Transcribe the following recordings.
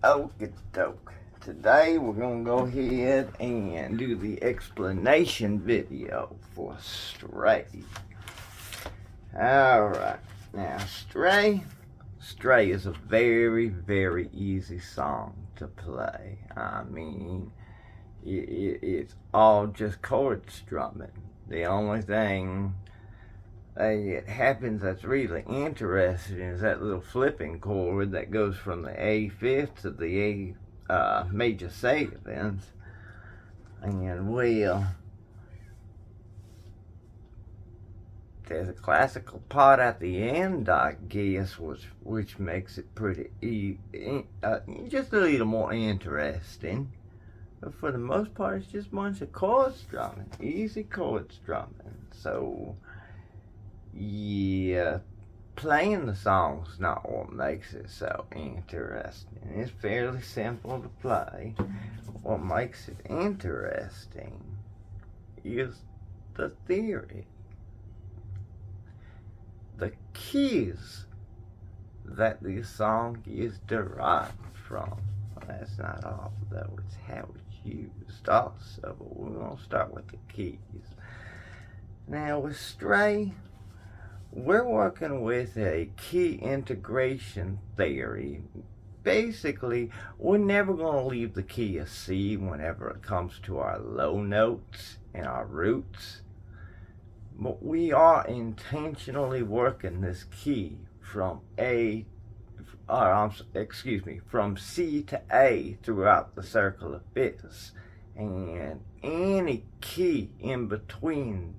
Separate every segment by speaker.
Speaker 1: Okie doke. Today we're going to go ahead and do the explanation video for Stray. Alright, now Stray is a very, very easy song to play. I mean, it's all just chord strumming. The only thing it happens that's really interesting is that little flipping chord that goes from the A fifth to the A major seventh. And well, there's a classical part at the end, I guess, which makes it pretty just a little more interesting. But for the most part, it's just a bunch of chord strumming, easy chord strumming. So yeah, playing the song's not what makes it so interesting. It's fairly simple to play. What makes it interesting is the theory. The keys that this song is derived from. Well, that's not all, though. It's how it's used also. But we're going to start with the keys. Now, with Stray, we're working with a key integration theory. Basically, we're never going to leave the key of C whenever it comes to our low notes and our roots. But we are intentionally working this key from from C to A throughout the circle of fifths. And any key in between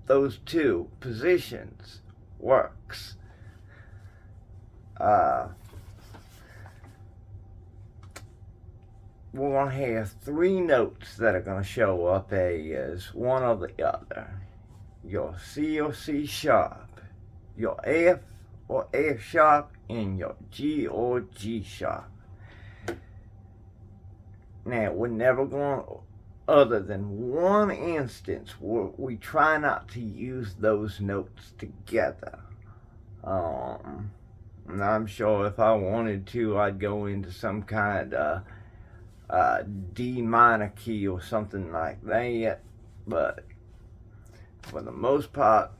Speaker 1: those two positions works. We're going to have three notes that are going to show up as one or the other. Your C or C sharp, your F or F sharp, and your G or G sharp. Now, we're never going to, other than one instance where we try not to use those notes together. And I'm sure if I wanted to, I'd go into some kind of D minor key or something like that. But for the most part,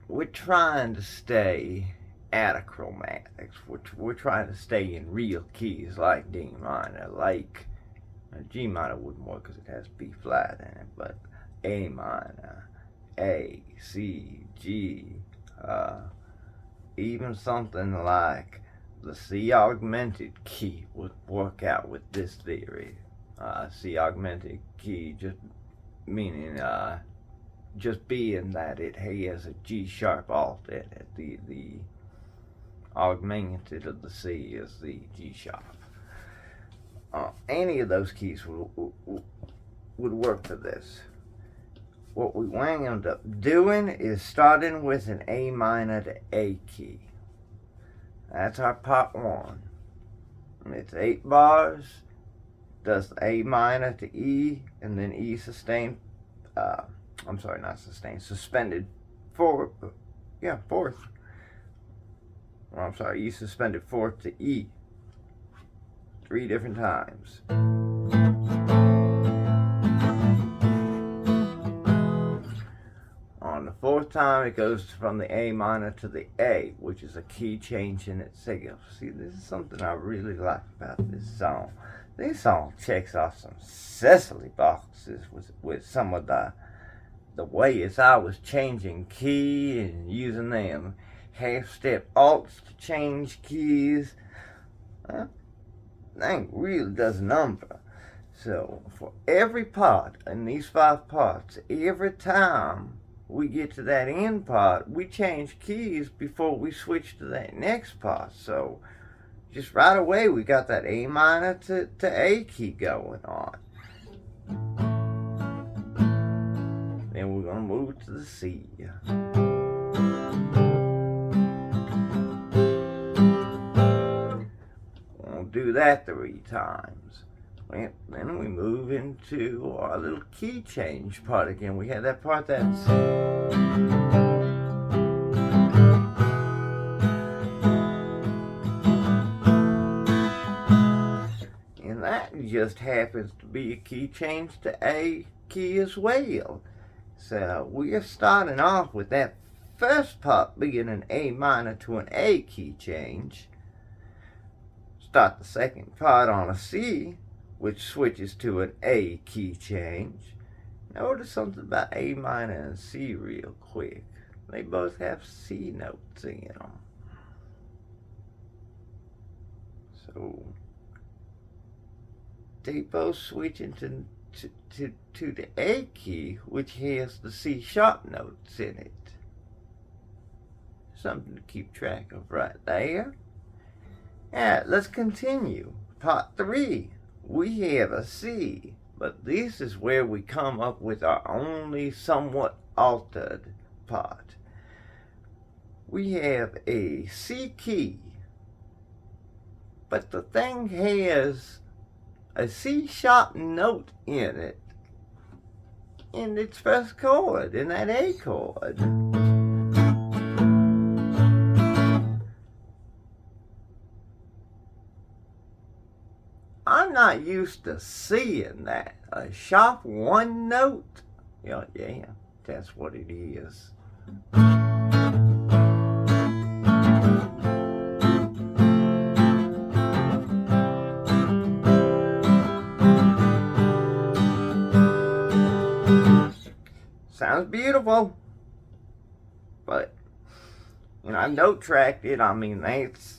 Speaker 1: we're trying to stay out of chromatics. We're trying to stay in real keys like D minor, like G minor wouldn't work because it has B flat in it, but A minor, A, C, G, even something like the C augmented key would work out with this theory. C augmented key just meaning just being that it has a G sharp alt in it. The augmented of the C is the G sharp. Any of those keys would work for this. What we wound up doing is starting with an A minor to A key. That's our part one. It's 8 bars. Does the A minor to E, and then E sustained. Suspended fourth. Fourth. E suspended fourth to E. 3 different times. On the 4th time, it goes from the A minor to the A, which is a key change in itself. See, this is something I really like about this song. This song checks off some Cecily boxes with some of the ways I was changing key and using them half-step alts to change keys. That thing really does a number. So for every part in these 5 parts, every time we get to that end part, we change keys before we switch to that next part. So just right away, we got that A minor to A key going on. Then we're going to move to the C. We'll do that 3 times. Then we move into our little key change part again. We had that part that's just happens to be a key change to A key as well. So we're starting off with that first part being an A minor to an A key change. Start the second part on a C, which switches to an A key change. Notice something about A minor and C real quick. They both have C notes in them. So they both switch into to the A key, which has the C sharp notes in it. Something to keep track of right there. Alright, let's continue. Part 3. We have a C, but this is where we come up with our only somewhat altered part. We have a C key, but the thing has a C sharp note in it in its first chord, in that A chord. I'm not used to seeing that. A sharp one note? Yeah, that's what it is. Sounds beautiful. But, I've note tracked it. I mean, it's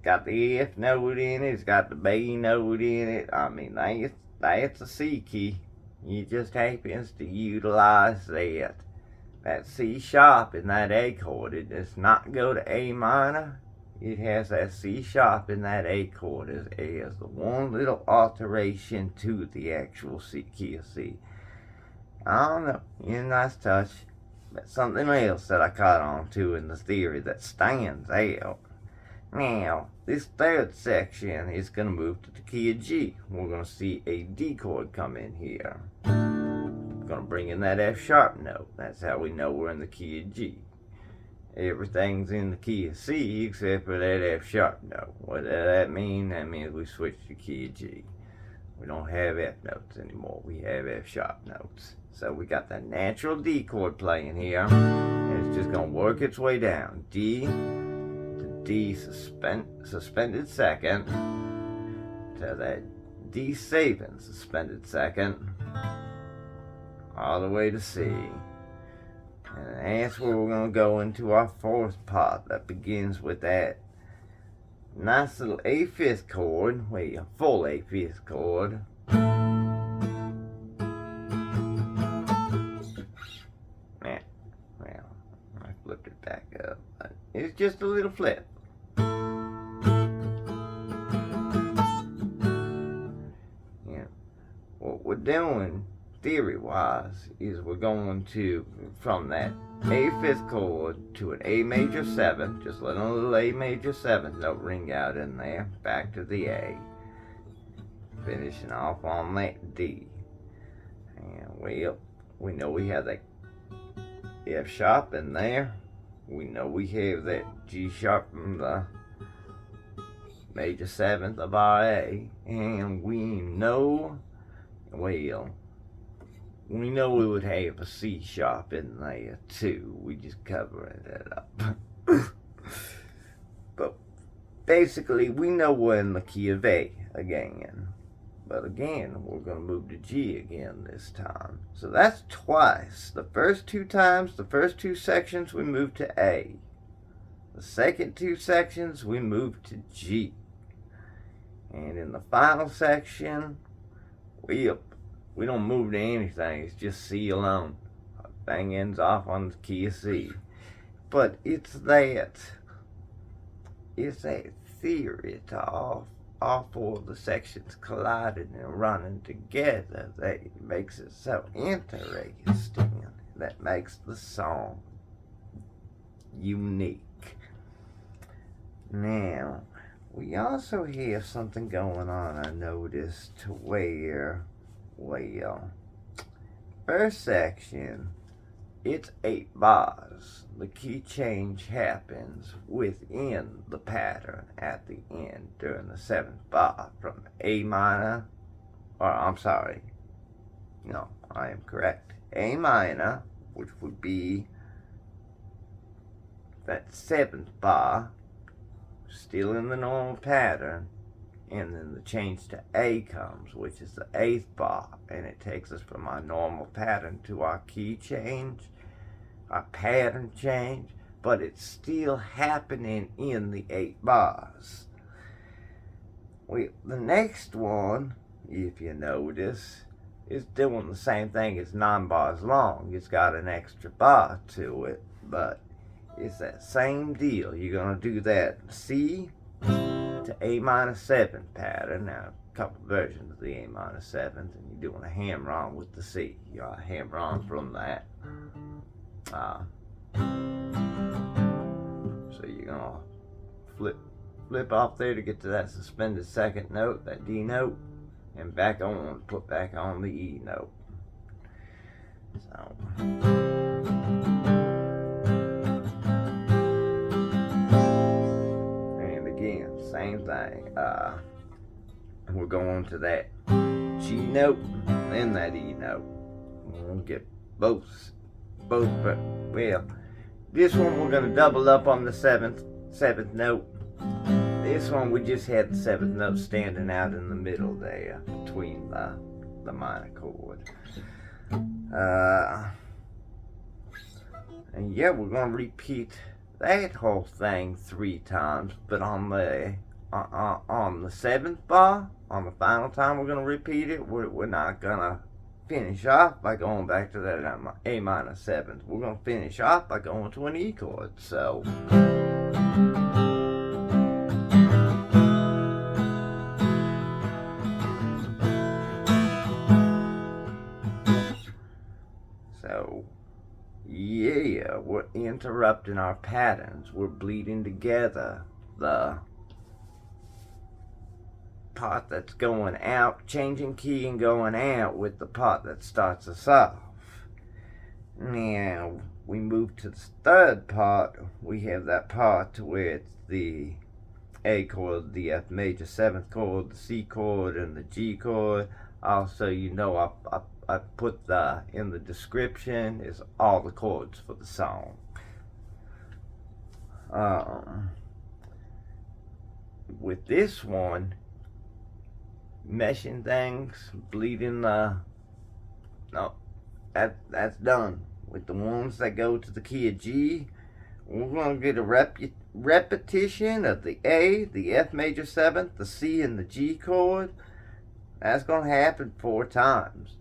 Speaker 1: got the F note in it. It's got the B note in it. I mean, that's a C key. It just happens to utilize that C sharp in that A chord. It does not go to A minor. It has that C sharp in that A chord as the one little alteration to the actual C key of C. I don't know. Nice touch. But something else that I caught on to in the theory that stands out. Now, this third section is going to move to the key of G. We're going to see a D chord come in here. We're going to bring in that F sharp note. That's how we know we're in the key of G. Everything's in the key of C except for that F sharp note. What does that mean? That means we switched to key of G. We don't have F notes anymore. We have F sharp notes. So we got the natural D chord playing here. And it's just going to work its way down. D to D suspended second. To that D7 suspended second. All the way to C. And that's where we're going to go into our fourth part that begins with that nice little A5 chord. Wait, a full A5 chord. Well, I flipped it back up. But it's just a little flip. Yeah. What we're doing, theory-wise, is we're going to, from that A5 chord to an A major 7, just letting a little A major 7 note ring out in there, back to the A, finishing off on that D. And we know we have that F sharp in there. We know we have that G sharp in the major 7th of our A. And we know, we would have a C sharp in there too. We just covering it up. But basically, we know we're in the key of A again. But again, we're going to move to G again this time. So that's twice. The first two times, the first two sections, we moved to A. The second two sections, we moved to G. And in the final section, we don't move to anything. It's just C alone. The thing ends off on the key of C. But it's that theory to all four of the sections colliding and running together that makes it so interesting. That makes the song unique. Now, we also have something going on, I noticed, to where, first section, it's 8 bars. The key change happens within the pattern at the end during the 7th bar, from A minor or I'm sorry, no, I am correct. A minor, which would be that 7th bar, still in the normal pattern, and then the change to A comes, which is the 8th bar, and it takes us from our normal pattern to our key change, our pattern change, but it's still happening in the 8 bars. The next one, if you notice, is doing the same thing. It's 9 bars long. It's got an extra bar to it, but it's that same deal. You're going to do that C to A minor 7 pattern. Now, a couple versions of the A minor 7th, and you're doing a hammer on with the C. You're hammer on from that. So you're going to flip off there to get to that suspended 2nd note, that D note, and back on, put back on the E note. So. And again, same thing. We're going to that G note and that E note. We'll get both, but well, this one we're going to double up on the 7th note. This one we just had the 7th note standing out in the middle there between the minor chord. And yeah, we're going to repeat that whole thing 3 times, but on the 7th bar, on the final time we're going to repeat it, we're not going to finish off by going back to that A minor 7th. We're going to finish off by going to an E chord. So. So, yeah, we're interrupting our patterns. We're bleeding together the part that's going out, changing key and going out with the part that starts us off. Now, we move to the 3rd part. We have that part to where it's the A chord, the F major 7th chord, the C chord, and the G chord. Also, you know, I put in the description is all the chords for the song. With this one, meshing things, bleeding no, that's done. With the ones that go to the key of G, we're going to get a repetition of the A, the F major 7th, the C, and the G chord. That's going to happen 4 times.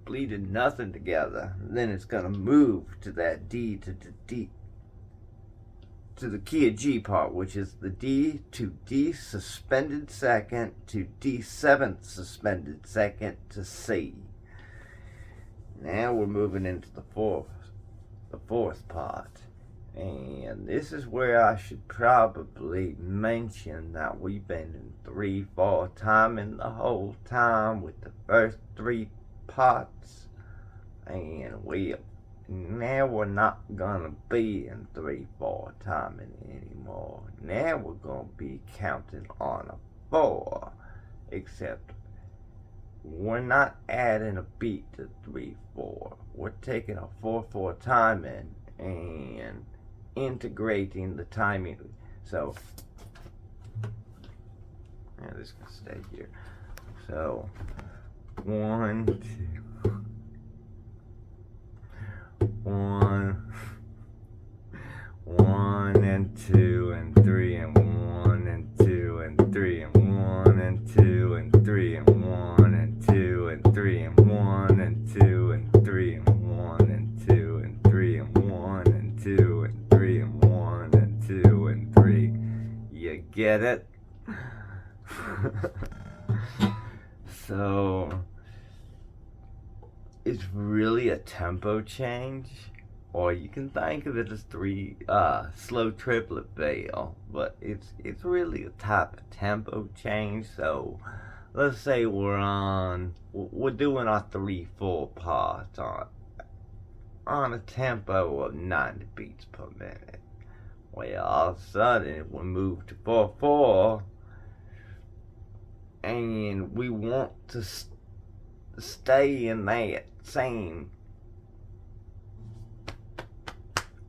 Speaker 1: Bleeding nothing together. Then it's going to move to that D to the key of G part, which is the D to D suspended 2nd to D 7th suspended 2nd to C. Now we're moving into the 4th part. And this is where I should probably mention that we've been in 3/4 timing the whole time with the first 3 parts, and now we're not gonna be in 3/4 timing anymore. Now we're gonna be counting on a 4, except we're not adding a beat to 3/4. We're taking a 4/4 timing and integrating the timing. So this can stay here. So 1, 2, 1, 1 and 2 and 3 and 1 and 2 and 3 and 1 and 2 and 3 and 1 and 2 and 3 and 1 and 2 and 3 and 1 and 2 and 3 and 1 and 2 and 3 and 1 and 2 and 3. You get it? So it's really a tempo change, or you can think of it as 3 slow triplet veil, but it's really a type of tempo change. So let's say we're doing our 3/4 part on a tempo of 90 beats per minute. Well, all of a sudden we move to 4/4, and we want to stay in that same,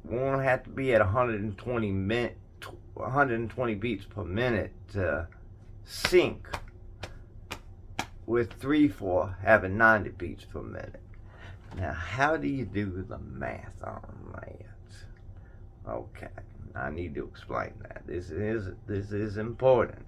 Speaker 1: won't have to be at 120 beats per minute to sync with 3/4 having 90 beats per minute. Now, how do you do the math on that? Okay, I need to explain that. This is important.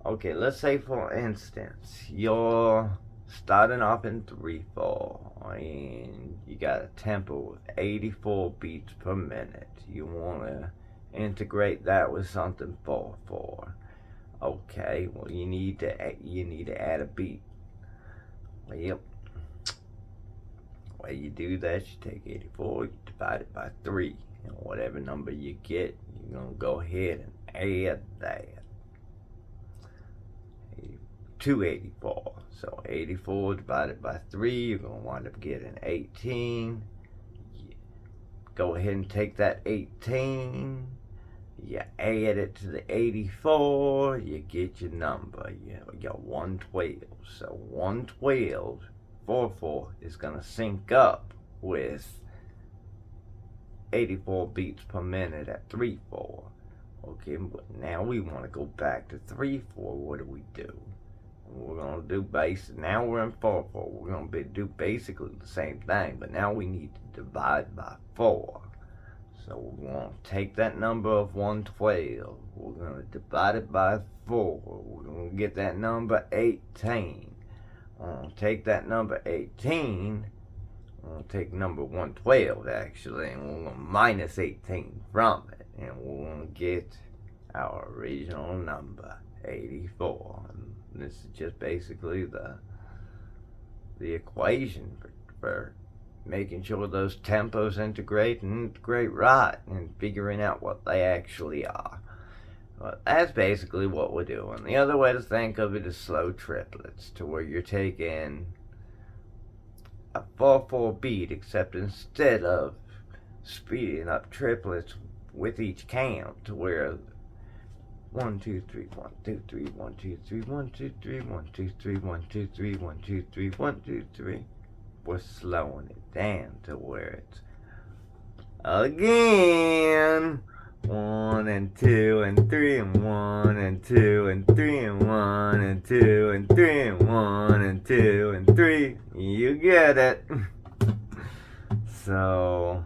Speaker 1: Okay, let's say for instance, you're starting off in 3/4 and you got a tempo of 84 beats per minute. You want to integrate that with something 4/4. Okay, well you need to add a beat. Well, you do that, you take 84, you divide it by 3, and whatever number you get, you're going to go ahead and add that to 84. So 84 divided by 3, you're going to wind up getting 18. Go ahead and take that 18, you add it to the 84, you get your number. You got 112. So 112, 4/4 is going to sync up with 84 beats per minute at 3/4. Okay, but now we want to go back to 3/4. What do? We're going to do now we're in 4/4. We're going to do basically the same thing, but now we need to divide by 4. So we're going to take that number of 112. We're going to divide it by 4. We're going to get that number 18. We're going to take that number 18. We're going to take number 112 actually, and we're going to minus 18 from it. And we're going to get our original number, 84. And this is just basically the equation for making sure those tempos integrate right and figuring out what they actually are. Well, that's basically what we're doing. The other way to think of it is slow triplets, to where you're taking a 4/4 beat, except instead of speeding up triplets with each count, to where 1 2 3 1 2 3 1 2 3 1 2 3 1 2 3 1 2 3 1 2 3 1 2 3. We're slowing it down to where it's again 1 and 2 and 3 and 1 and 2 and 3 and 1 and 2 and 3 and 1 and 2 and 3. You get it. So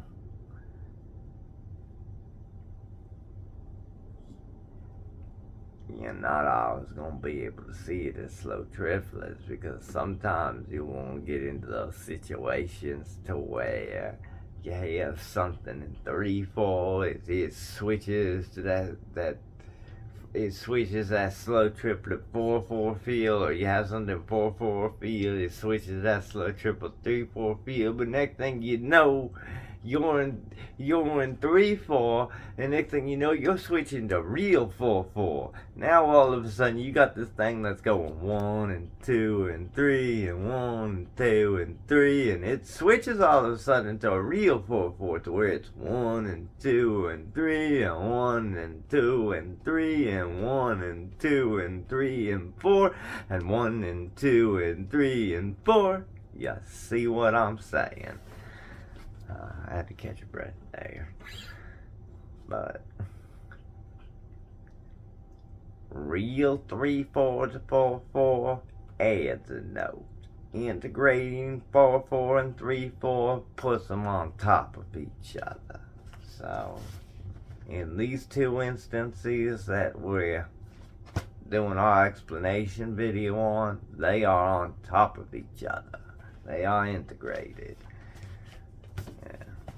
Speaker 1: you're not always going to be able to see it as slow triplets, because sometimes you won't get into those situations to where you have something in 3/4, it switches to that slow triplet 4/4 feel, or you have something 4/4 feel, it switches that slow triplet 3/4 feel, but next thing you know, you're in 3/4, and next thing you know, you're switching to real 4/4. Now all of a sudden, you got this thing that's going 1 and 2 and 3 and 1 and 2 and 3, and it switches all of a sudden to a real 4/4, to where it's 1 and 2 and 3 and 1 and 2 and 3 and 1 and 2 and 3 and 4 and 1 and 2 and 3 and 4. You see what I'm saying? I had to catch a breath there. But real 3/4 to 4/4 adds a note. Integrating 4/4 and 3/4 puts them on top of each other. So in these two instances that we're doing our explanation video on, they are on top of each other. They are integrated.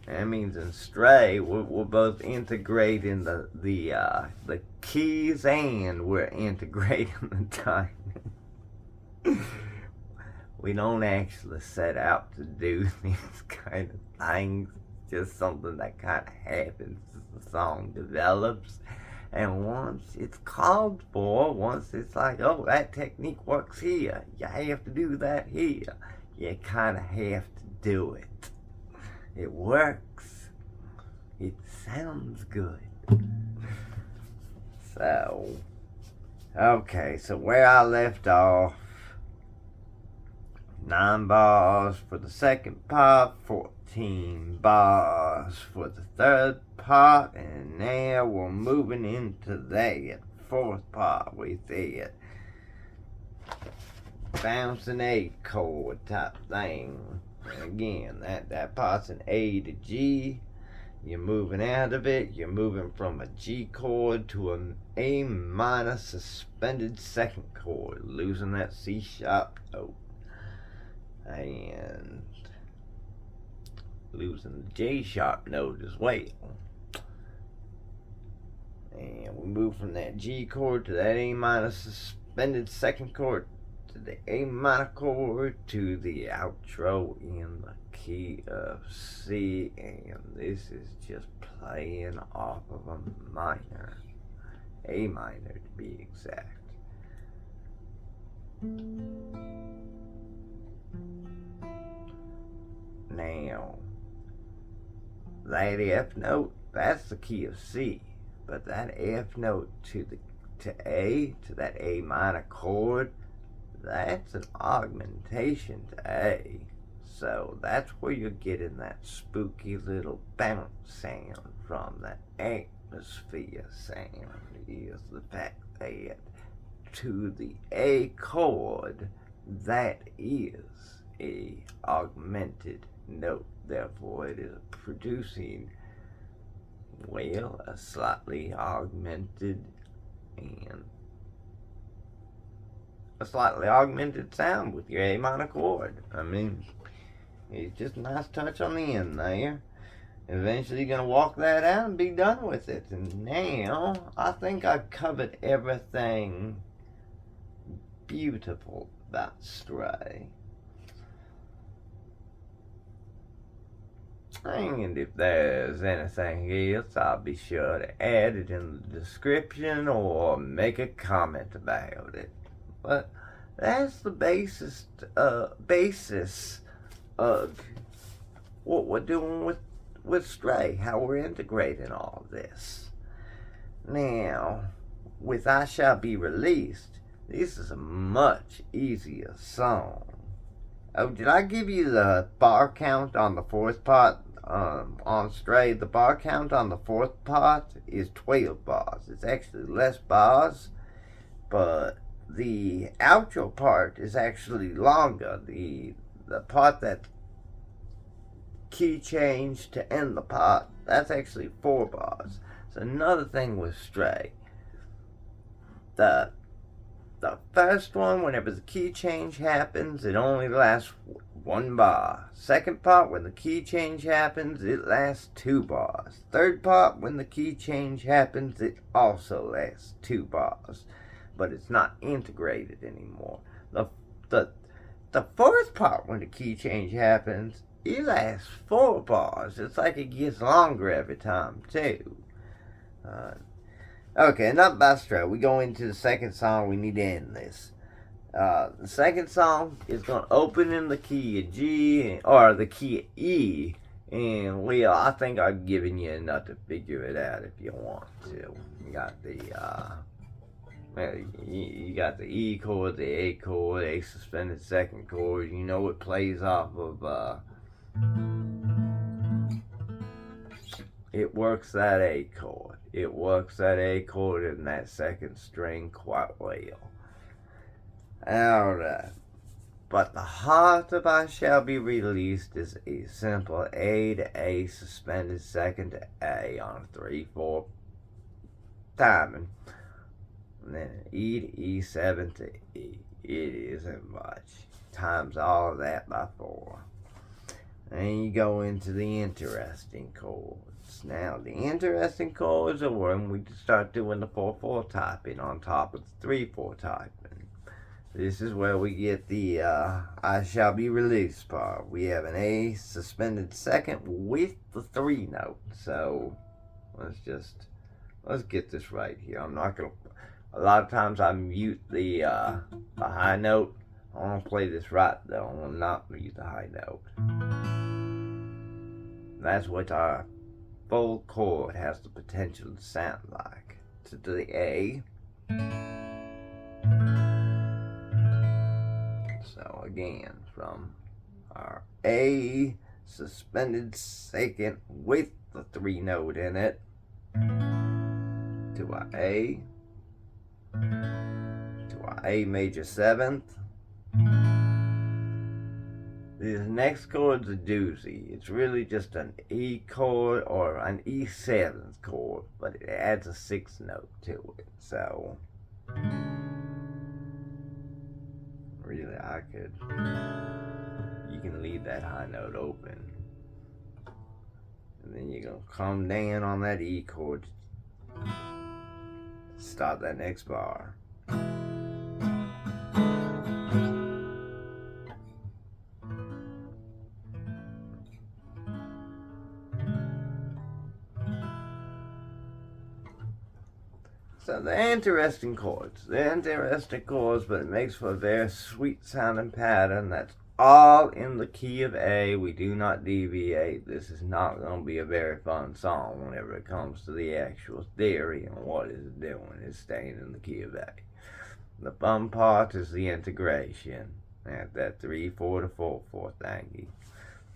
Speaker 1: That means in Stray, we're both integrating the keys, and we're integrating the timing. We don't actually set out to do these kind of things. It's just something that kind of happens as the song develops. And once it's called for, once it's like, oh, that technique works here, you have to do that here, you kind of have to do it. It works. It sounds good. So, okay, so where I left off, 9 bars for the second part, 14 bars for the third part, and now we're moving into that fourth part with it. Bouncing A chord type thing. And again, that part's an A to G. You're moving out of it. You're moving from a G chord to an A minor suspended second chord, losing that C sharp note. And losing the J sharp note as well. And we move from that G chord to that A minor suspended second chord to the A minor chord to the outro in the key of C, and this is just playing off of a minor, A minor to be exact. Now, that F note, that's the key of C, but that F note to A, to that A minor chord, that's an augmentation to A. So that's where you're getting that spooky little bounce sound from. That atmosphere sound is the fact that to the A chord, that is a augmented note. Therefore, it is producing, well, a slightly augmented sound with your A minor chord. I mean, it's just a nice touch on the end there. Eventually you're going to walk that out and be done with it. And now, I think I've covered everything beautiful about Stray. And if there's anything else, I'll be sure to add it in the description or make a comment about it. But that's the basis of what we're doing with Stray, how we're integrating all of this. Now, with I Shall Be Released, this is a much easier song. Oh, did I give you the bar count on the fourth part? On Stray, the bar count on the fourth part is 12 bars. It's actually less bars, but the outro part is actually longer. The part that key change to end the part, that's actually 4 bars. So another thing with Stray, the first one, whenever the key change happens, it only lasts 1 bar. Second part, when the key change happens, it lasts 2 bars. Third part, when the key change happens, it also lasts 2 bars. But it's not integrated anymore. The fourth part, when the key change happens, it lasts 4 bars. It's like it gets longer every time, too. Okay, enough about Stray. We go into the second song. We need to end this. The second song is going to open in the key of G, or the key of E. And, Leo, I think I've given you enough to figure it out if you want to. You got the E chord, the A chord, A suspended second chord. You know it plays off of, it works that A chord. It works that A chord in that second string quite well. Alright. But the heart of I Shall Be Released is a simple A to A suspended second to A on a 3/4 timing. And then E to E7 to E. It isn't much. Times all of that by 4. And you go into the interesting chords. Now, the interesting chords are when we start doing the 4/4 typing on top of the 3/4 typing. This is where we get the I Shall Be Released part. We have an A suspended second with the 3 note. So, let's get this right here. I'm not going to... A lot of times I mute the high note. I want to play this right, though. I will not mute the high note. That's what our full chord has the potential to sound like. To the A. So again from our A suspended second with the 3 note in it to our A, to our A major 7th. This next chord's a doozy. It's really just an E chord or an E7th chord, but it adds a 6th note to it. So really, you can leave that high note open, and then you're gonna come down on that E chord, start that next bar. So they're interesting chords. But it makes for a very sweet sounding pattern that's all in the key of A. We do not deviate. This is not going to be a very fun song whenever it comes to the actual theory and what it's doing. It's staying in the key of A. The fun part is the integration. That 3/4 to 4/4 thingy.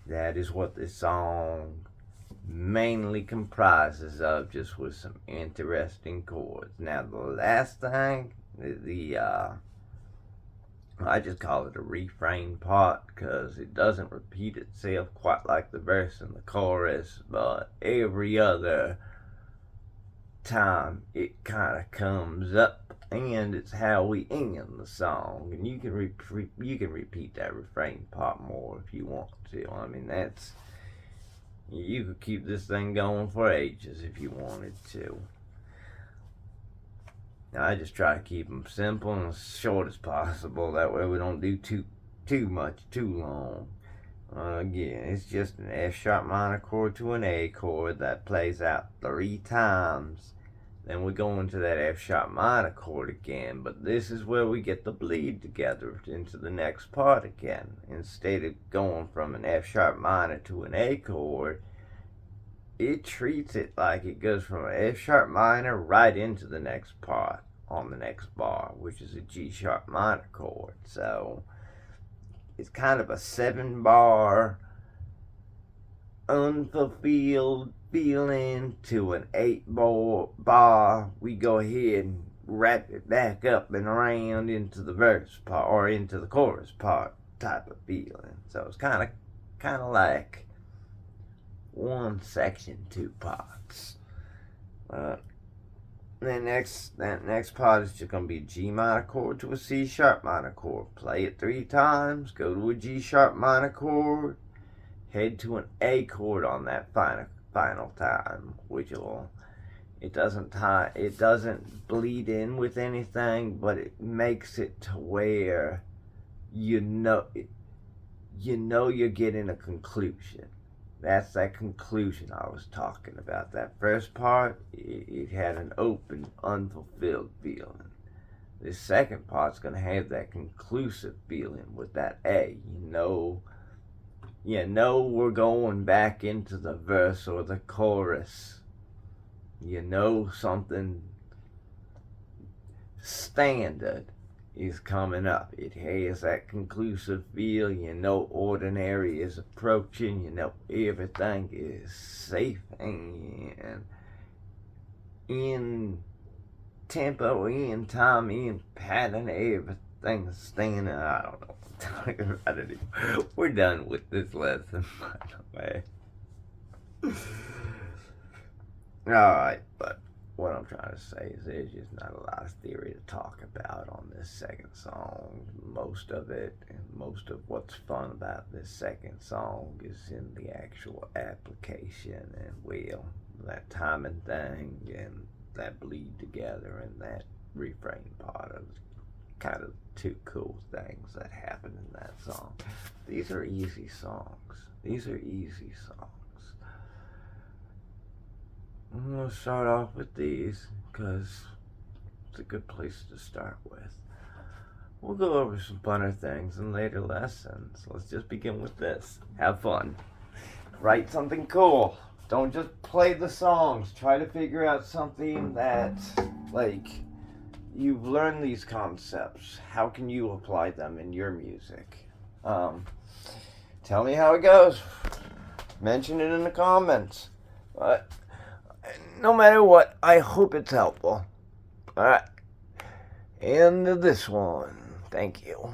Speaker 1: That is what this song mainly comprises of, just with some interesting chords. Now the last thing, I just call it a refrain part because it doesn't repeat itself quite like the verse and the chorus, but every other time it kind of comes up, and it's how we end the song. And you can repeat that refrain part more if you want to. I mean, you could keep this thing going for ages if you wanted to. Now, I just try to keep them simple and as short as possible. That way we don't do too much, too long. Again, it's just an F sharp minor chord to an A chord that plays out 3 times. Then we go into that F sharp minor chord again, but this is where we get the bleed together into the next part again. Instead of going from an F sharp minor to an A chord, it treats it like it goes from an F sharp minor right into the next part on the next bar, which is a G sharp minor chord. So it's kind of a 7-bar unfulfilled feeling to an 8-bar. We go ahead and wrap it back up and around into the verse part or into the chorus part type of feeling. So it's kind of like one section, 2 parts. That next part is just gonna be a G minor chord to a C sharp minor chord. Play it 3 times. Go to a G sharp minor chord. Head to an A chord on that final time, which it doesn't bleed in with anything, but it makes it to where you know you're getting a conclusion. That's that conclusion I was talking about. That first part, it had an open, unfulfilled feeling. This second part's gonna have that conclusive feeling with that A. We're going back into the verse or the chorus. Something standard is coming up. It has that conclusive feel. Ordinary is approaching. Everything is safe and in tempo, in time, in pattern. Everything's standing. I don't know. We're done with this lesson, by the way. Alright, but what I'm trying to say is there's just not a lot of theory to talk about on this second song. Most of what's fun about this second song is in the actual application and, that timing thing and that bleed together and that refrain part of kind of 2 cool things that happen in that song. These are easy songs. I'm going to start off with these because it's a good place to start with. We'll go over some funner things in later lessons. Let's just begin with this. Have fun. Write something cool. Don't just play the songs. Try to figure out something that, you've learned these concepts. How can you apply them in your music? Tell me how it goes. Mention it in the comments. But no matter what, I hope it's helpful. Alright. End of this one. Thank you.